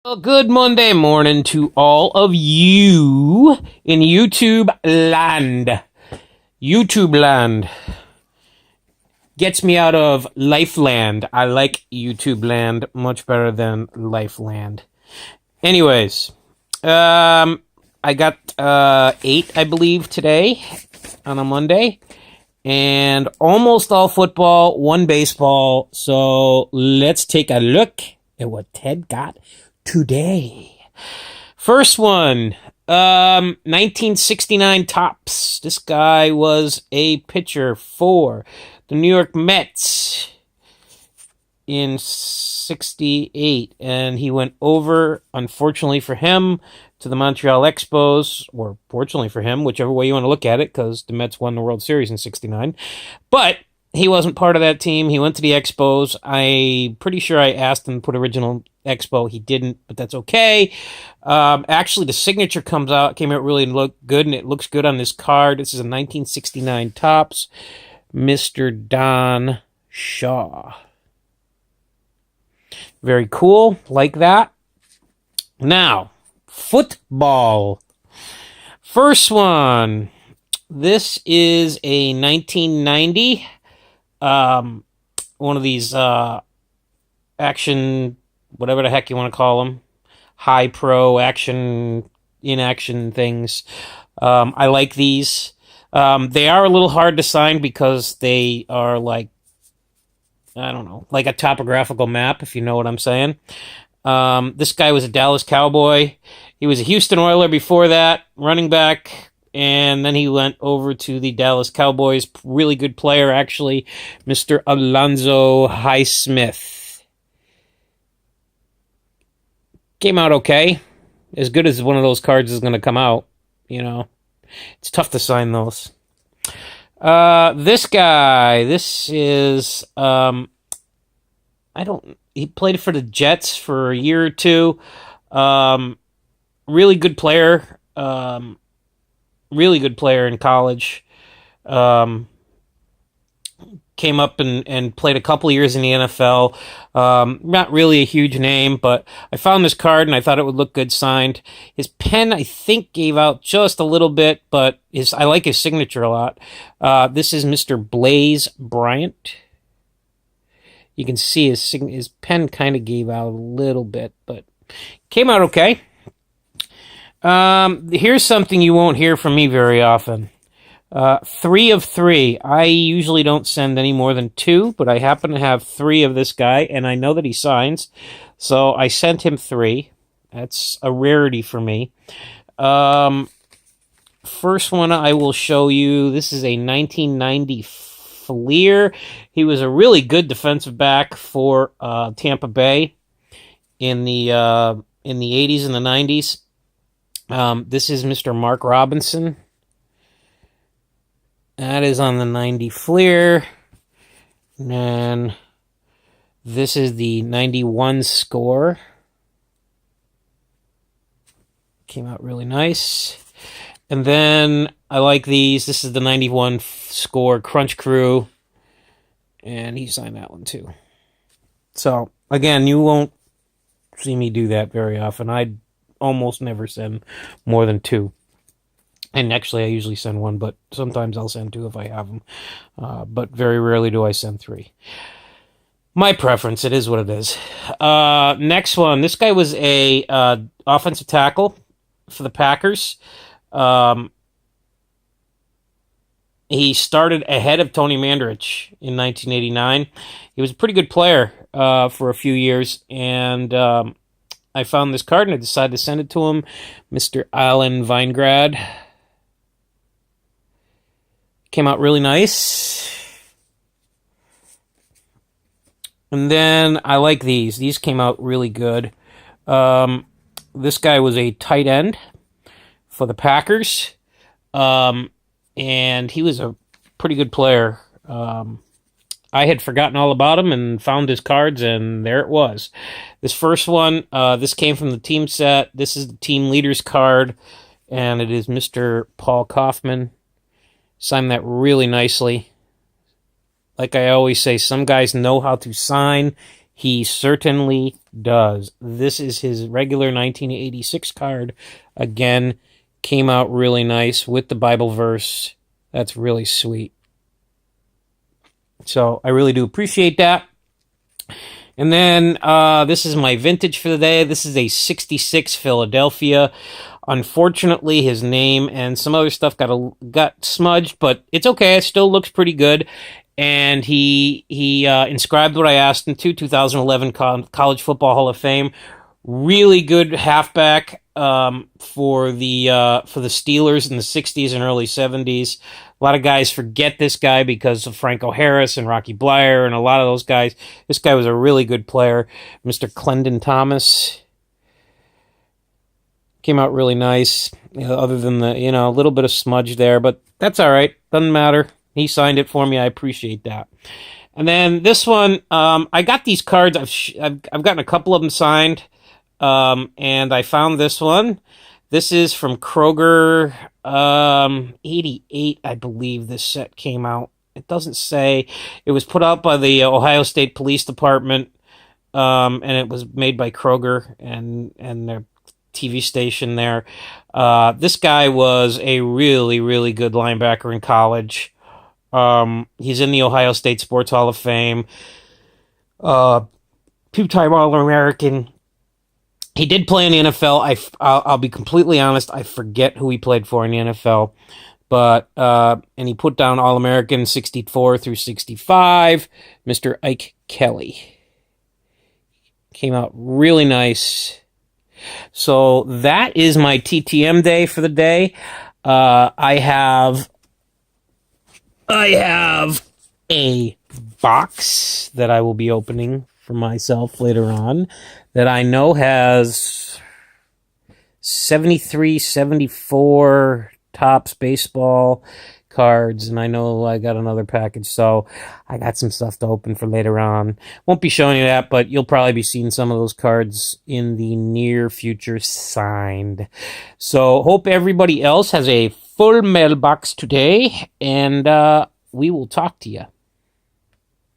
Well, good Monday morning to all of you in YouTube land. YouTube land gets me out of Lifeland. I like YouTube land much better than Lifeland. Anyways, I got 8, I believe, today on a Monday. And almost all football, one baseball. So let's take a look at what Ted got today. First one, 1969 Topps. This guy was a pitcher for the New York Mets in 68, and he went over, unfortunately for him, to the Montreal Expos, or fortunately for him, whichever way you want to look at it, because the Mets won the World Series in 69. But he wasn't part of that team. He went to the Expos. I'm pretty sure I asked him to put original Expo. He didn't, but that's okay. Actually, the signature came out really good, and it looks good on this card. This is a 1969 Topps, Mr. Don Shaw. Very cool, like that. Now, football. First one. This is a 1990. One of these action, whatever the heck you want to call them, high pro action, in-action things. I like these. They are a little hard to sign because they are like, I don't know, like a topographical map, if you know what I'm saying. This guy was a Dallas Cowboy. He was a Houston Oiler before that, running back, and then he went over to the Dallas Cowboys. Really good player, actually, Mr. Alonzo Highsmith. Came out okay. As good as one of those cards is going to come out, you know. It's tough to sign those. This guy, this is, he played for the Jets for a year or two. Really good player. Really good player in college. Came up and played a couple years in the NFL. Not really a huge name, but I found this card and I thought it would look good signed. His pen, I think, gave out just a little bit, but I like his signature a lot. This is Mr. Blaze Bryant. You can see his pen kind of gave out a little bit, but came out okay. Here's something you won't hear from me very often. 3 of 3. I usually don't send any more than 2, but I happen to have 3 of this guy, and I know that he signs, so I sent him 3. That's a rarity for me. First one I will show you. This is a 1990 Fleer. He was a really good defensive back for Tampa Bay in the 80s and the 90s. This is Mr. Mark Robinson. That is on the 90 Fleer. And this is the 91 Score. Came out really nice. And then I like these. This is the 91 Score Crunch Crew. And he signed that one too. So, again, you won't see me do that very often. I almost never send more than 2. And actually, I usually send 1, but sometimes I'll send 2 if I have them. But very rarely do I send 3. My preference, it is what it is. Next one. This guy was a offensive tackle for the Packers. He started ahead of Tony Mandarich in 1989. He was a pretty good player for a few years, and I found this card and I decided to send it to him, Mr. Alan Weingrad. Came out really nice. And then I like these. These came out really good. This guy was a tight end for the Packers. And he was a pretty good player. I had forgotten all about him and found his cards, and there it was. This first one, this came from the team set. This is the team leader's card, and it is Mr. Paul Kaufman. Signed that really nicely. Like I always say, some guys know how to sign. He certainly does. This is his regular 1986 card. Again, came out really nice with the Bible verse. That's really sweet. So I really do appreciate that. And then this is my vintage for the day. This is a 66 Philadelphia. Unfortunately, his name and some other stuff got smudged, but it's okay. It still looks pretty good. And he inscribed what I asked him to, 2011 College Football Hall of Fame. Really good halfback for the Steelers in the 60s and early 70s. A lot of guys forget this guy because of Franco Harris and Rocky Bleier and a lot of those guys. This guy was a really good player. Mr. Clendon Thomas came out really nice, other than the, a little bit of smudge there, but that's all right. Doesn't matter. He signed it for me. I appreciate that. And then this one, I got these cards. I've gotten a couple of them signed, and I found this one. This is from Kroger, 88, I believe this set came out. It doesn't say. It was put out by the Ohio State Police Department, and it was made by Kroger and their TV station there. This guy was a really, really good linebacker in college. He's in the Ohio State Sports Hall of Fame. Two-time All-American. He did play in the NFL. I'll be completely honest. I forget who he played for in the NFL. But, and he put down All-American 64 through 65. Mr. Ike Kelly. Came out really nice. So that is my TTM day for the day. I have a box that I will be opening for myself later on that I know has 73, 74 Topps baseball cards, and I know I got another package, so I got some stuff to open for later on. Won't be showing you that, but you'll probably be seeing some of those cards in the near future signed. So hope everybody else has a full mailbox today, and we will talk to you.